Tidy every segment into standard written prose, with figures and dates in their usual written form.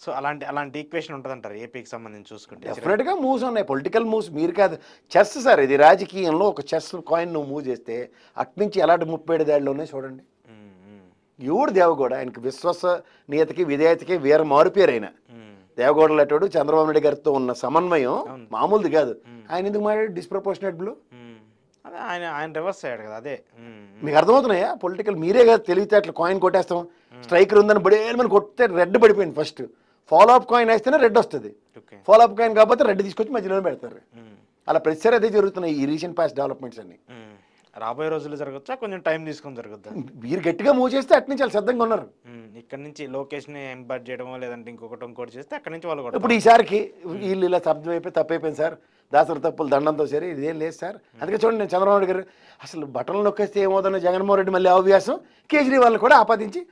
So అలాంటి అలాంటి equation ఉంటదంటారు ఏపీకి సంబంధించి చూసుకుంటే. డెఫినెట్గా మూవ్స్ ఉన్నాయి, పొలిటికల్ మూవ్స్. మీరు కాదు, చెస్ సార్ ఇది. రాజకీయంలో ఒక చెస్ కాయిన్ నువ్వు మూవ్ చేస్తే అట్నుంచి ఎలాంటి 37 దాడులు ఉన్నాయి చూడండి. హ్మ్. హ్మ్. ఎవడు దేవగౌడ ఆయనకి విశ్వసనీయతకి విధేయతకి వీర మారుపేరు ఆయన. హ్మ్. దేవగౌడ లాంటి చంద్రబాబు నాయుడు గారితో ఉన్న సమన్వయం అవును. మామూలుది కాదు. ఆయన ఎందుకు మాట్లాడు డిస్ప్రపోర్షనేట్ బ్లూ? హ్మ్. అదే ఆయన ఆయన రివర్స్ అయ్యాడు కదా అదే. హ్మ్. మీకు అర్థమవుతున్నాయా? పొలిటికల్ మీరే కదా తెలివితే అట్లా కాయిన్ కొట్టేస్తాం. స్ట్రైకర్ ఉందని బడేమని కొడితే రెడ్ పడిపోయింది. ఫస్ట్ ఫాలో అప్ కాయిన్ వేస్తేనే రెడ్ వస్తుంది. ఓకే. ఫాలో అప్ కాయిన్ కాకపోతే రెడ్ తీసుకొచ్చి మధ్యలో పెడతారు. హ్మ్. అలా ప్రతిసారి అదే జరుగుతున్నాయి ఈ రీసెంట్ పాస్ట్ డెవలప్మెంట్స్ అన్ని. హ్మ్. రాబోయే రోజుల్లో జరగచ్చా, కొంచెం టైం తీసుకొని జరుగుద్దా? మీరు గట్టిగా మూవ్ చేస్తే అట్నుంచి చాలా సిద్ధంగా ఉన్నారు. ఇక్కడ నుంచి లొకేషన్ ఎంబర్ట్ చేయడమో లేదంటే ఇంకోటి చేస్తే అక్కడ నుంచి వాళ్ళు ఇప్పుడు ఈసారికి వీళ్ళు ఇలా శబ్దం అయిపోయి తప్పైపోయింది సార్, దాసరి తప్పులు దండంతో సరే ఇదేం లేదు సార్. అందుకే చూడండి నేను చంద్రబాబు నాయుడు గారు అసలు బటన్లు నొక్కేస్తే ఏమవుతుందో జగన్మోహన్ రెడ్డి మళ్ళీ అవ్యాసం కేజ్రీవాల్ని కూడా ఆపాదించి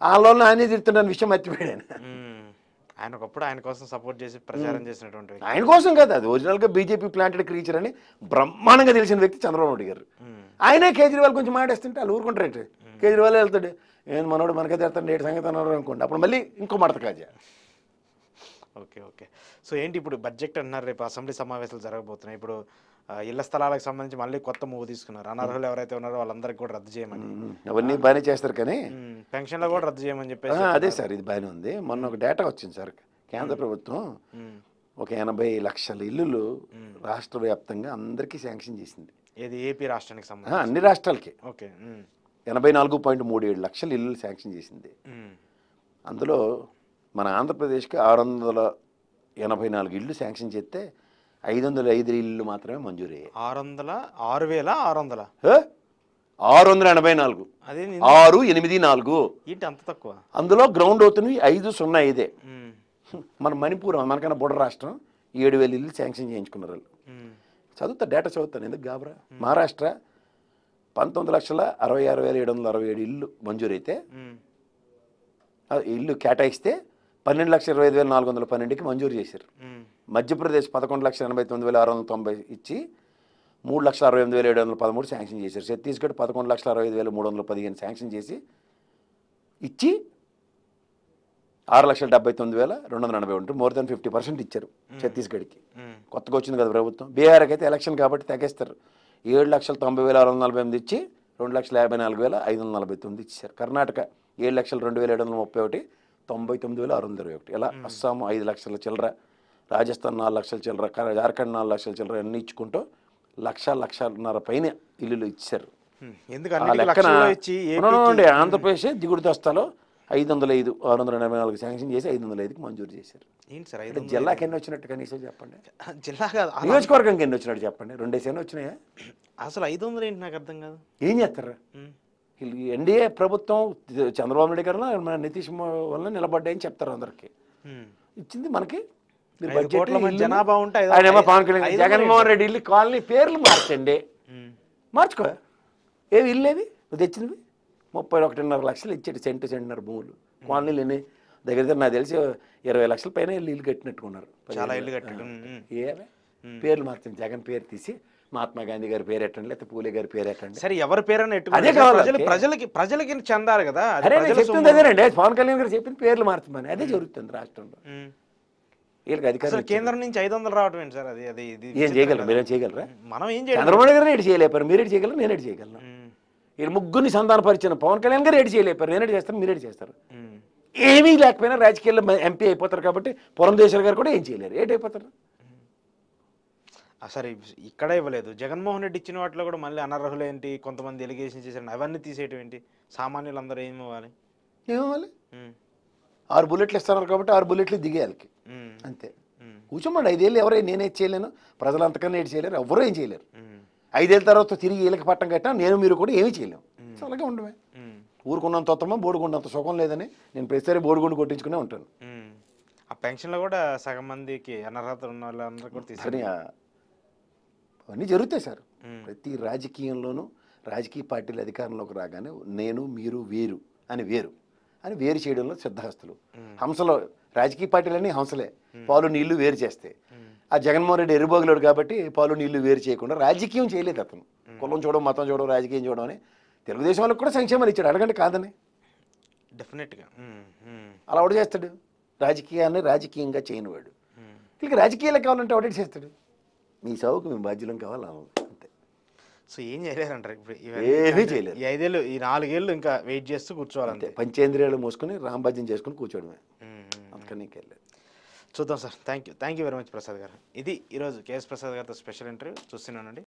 వాళ్ళని ఆయనే తిడుతున్న విషయం మర్చిపోయాడు ఆయన. ఆయన ఒకప్పుడు ఆయన కోసం సపోర్ట్ చేసి ప్రచారం చేసినటువంటి వ్యక్తి. ఆయన కోసం కదా, అది ఒరిజినల్గా బీజేపీ ప్లాంటెడ్ క్రీచర్ అని బ్రహ్మాండంగా తెలిసిన వ్యక్తి చంద్రబాబు నాయుడు గారు. ఆయనే కేజ్రీవాల్ కొంచెం మాటేస్తుంటే వాళ్ళు ఊరుకుంటారు. కేజ్రీవాల్ వెళ్తాడు, ఏం మనోడు మనకే తెస్తాడు ఏడు సంగతి అన్నారు అనుకోండి, అప్పుడు మళ్ళీ ఇంకో మడత కాజా. ఓకే. ఓకే. సో ఏంటి ఇప్పుడు బడ్జెట్ అన్నారు, రేపు అసెంబ్లీ సమావేశాలు జరగబోతున్నాయి. ఇప్పుడు ఇళ్ల స్థలాలకు సంబంధించి మళ్ళీ కొత్త మూవ్ తీసుకున్నారు. అనర్హులు ఎవరైతే ఉన్నారో వాళ్ళందరికీ కూడా రద్దు చేయమని. అవన్నీ బాగానే చేస్తారు కానీ పెన్షన్లో కూడా రద్దు చేయమని చెప్పేసి. అదే సార్ ఇది బాగానే ఉంది. మొన్న ఒక డేటా వచ్చింది సార్, కేంద్ర ప్రభుత్వం ఒక 80 లక్షల ఇల్లులు రాష్ట్ర వ్యాప్తంగా అందరికీ శాంక్షన్ చేసింది. ఏది ఏపీ రాష్ట్రానికి సంబంధించి? అన్ని రాష్ట్రాలకి. ఓకే. 84.37 లక్షల ఇల్లులు శాంక్షన్ చేసింది. అందులో మన ఆంధ్రప్రదేశ్కి 684 ఇళ్ళు శాంక్షన్ చేస్తే 505 ఇళ్ళు మాత్రమే మంజూరయ్యాయి. 6,600 684 అదే 684 ఏంటి అంత తక్కువ? అందులో గ్రౌండ్ అవుతున్నవి 505. మన మణిపూర్ మనకన్నా బుడ్డ రాష్ట్రం 7,000 ఇల్లు శాంక్షన్ చేయించుకున్నారు వాళ్ళు. చదువుతా డేటా చదువుతాను ఎందుకు గాబరా. మహారాష్ట్ర 19,66,767 ఇల్లు మంజూరైతే ఇల్లు కేటాయిస్తే 12,25,412కి మంజూరు చేశారు. మధ్యప్రదేశ్ 11,89,690 ఇచ్చి 3,68,713 శాంక్షన్ చేశారు. ఛత్తీస్గఢ్ 11,65,315 శాంక్షన్ చేసి ఇచ్చి 6,79,241 మోర్ దెన్ 50% ఇచ్చారు ఛత్తీస్గఢ్కి. కొత్తగా వచ్చింది కదా ప్రభుత్వం. బీహార్కి అయితే ఎలక్షన్ కాబట్టి తగ్గిస్తారు. 7,90,648 ఇచ్చి 2,54,549 ఇచ్చారు. కర్ణాటక 7,02,731 99,621. ఇలా అస్సాం 5 లక్షల చిల్లర, రాజస్థాన్ 4 లక్షల చిల్లర, జార్ఖండ్ 4 లక్షల చిల్లర అన్ని ఇచ్చుకుంటూ 1,00,000 పైన ఇల్లులు ఇచ్చారు. ఆంధ్రప్రదేశ్ దిగుడు దస్తాలో 505 684 శాంక్షన్ చేసి 505కి మంజూరు చేశారు. ఏంటి సార్ జిల్లాకి ఎన్ని వచ్చినట్టు కనీసం చెప్పండి. జిల్లా కాదు, నియోజకవర్గంకి ఎన్ని వచ్చినట్టు చెప్పండి. 2 వచ్చినాయా? అసలు 500 ఏంటి నాకు అర్థం కాదు. ఏం చేస్తారా? ఎన్డీఏ ప్రభుత్వం చంద్రబాబు నాయుడు గారు మన నితీష్ వల్ల నిలబడ్డాయని చెప్తారు అందరికి. ఇచ్చింది మనకి జనాభా ఉంటే పవన్ కళ్యాణ్ జగన్మోహన్ రెడ్డి ఇల్లు కాలనీ పేర్లు మార్చండి. మార్చుకో. ఏవి ఇల్లు ఏవి నువ్వు తెచ్చినవి? 31.5 లక్షలు ఇచ్చాడు సెంటున్నర భూములు. కాలనీలు ఎన్ని దగ్గర నాకు తెలిసి 20 లక్షల పైన ఇల్లు కట్టినట్టుకున్నారు. చాలా ఇల్లు కట్టాడు. ఏవే పేర్లు మార్చండి. జగన్ పేరు తీసి మహాత్మా గాంధీ గారి పేరు ఎట్టండి, లేకపోతే పూలే గారి పేరు ఎట్టండి. సరే ఎవరి పేరు అదే కావాలి. ప్రజలకి చెందాలి కదా. చెప్తుంది అదేనండి, పవన్ కళ్యాణ్ గారు చెప్పింది పేర్లు మార్చమని. అదే జరుగుతుంది రాష్ట్రంలో. వీళ్ళకి అధికారులు కేంద్రం నుంచి 500 రావడం ఏంటి సార్? అది అది ఏం చేయగలరు? మీరేం చేయగలరా? మనం ఏం చేయాలి? చంద్రబాబు నాయుడు గారు ఏడు చేయలేపారు, మీరు ఏడు చేయగలరు, నేను ఏడు చేయగలను. వీళ్ళు ముగ్గురిని సంతానపరిచిన పవన్ కళ్యాణ్ గారు ఏడు చేయలేపారు, నేను ఏడు చేస్తాను, మీరు ఏడు చేస్తారు. ఏమీ లేకపోయినా రాజకీయాల్లో ఎంపీ అయిపోతారు కాబట్టి పురంధేశ్వర్ గారు కూడా ఏం చేయలేరు. ఏటైపోతారు? సరే ఇక్కడ ఇవ్వలేదు. జగన్మోహన్ రెడ్డి ఇచ్చిన వాటిలో కూడా మళ్ళీ అనర్హులు ఏంటి, కొంతమంది ఎలిగేషన్ చేశారు, అవన్నీ తీసేయటం ఏంటి? సామాన్యులందరూ ఏమివ్వాలి? ఏమవ్వాలి? 6 బుల్లెట్లు ఇస్తున్నారు కాబట్టి 6 బుల్లెట్లు దిగేయాలి అంతే. కూర్చోమండి. 5 ఏళ్ళు ఎవరైనా నేనేది చేయలేను, ప్రజలు అంతకన్నా ఏది చేయలేరు, ఎవరూ ఏం చేయలేరు. 5 ఏళ్ళ తర్వాత తిరిగి వీళ్ళకి పట్టం కట్టినా నేను మీరు కూడా ఏమీ చేయలేము. అలాగే ఉండమే. ఊరుకున్నంత ఉత్తమం బోడుకున్నంత సుఖం లేదని నేను ప్రతిసారి బోడుగుండు కొట్టించుకునే ఉంటాను. ఆ పెన్షన్లో కూడా సగం మందికి అనర్హత ఉన్న వాళ్ళందరూ కూడా తీసుకుని అవన్నీ జరుగుతాయి సార్. ప్రతి రాజకీయంలోనూ రాజకీయ పార్టీలు అధికారంలోకి రాగానే నేను మీరు వీరు అని వేరు చేయడంలో సిద్ధహస్తులు. హంసలో రాజకీయ పార్టీలన్నీ హంసలే, పాలు నీళ్లు వేరు చేస్తాయి. ఆ జగన్మోహన్ రెడ్డి ఎరుబోగులాడు కాబట్టి పాలు నీళ్లు వేరు చేయకుండా రాజకీయం చేయలేదు అతను. కులం చూడడం, మతం చూడడం, రాజకీయం చూడడం అని తెలుగుదేశం వాళ్ళకి కూడా సంక్షేమాలు ఇచ్చాడు, అడగండి కాదని. డెఫినెట్గా అలా ఒకటి చేస్తాడు. రాజకీయాన్ని రాజకీయంగా చేయనివాడు. వీళ్ళకి రాజకీయాలు కావాలంటే ఆడిట్ చేస్తాడు. మీ సావుకు మేము బాధ్యులం కావాలి అంతే. సో ఏం చేయలేరంటారు ఇప్పుడు ఏమీ చేయలేరు. ఈ 5 ఏళ్ళు, ఈ 4 ఏళ్ళు ఇంకా వెయిట్ చేస్తూ అంతే. కూర్చోవాలంతే. పంచేంద్రియాలు మోసుకొని రామభాజ్యం చేసుకుని కూర్చోవడమే. అందుకని ఇంకెళ్ళలేదు. చూద్దాం sir. Thank you very much Prasad గారు. ఇది ఈరోజు కేఎస్ ప్రసాద్ గారితో స్పెషల్ ఇంటర్వ్యూ. చూస్తున్నానండి.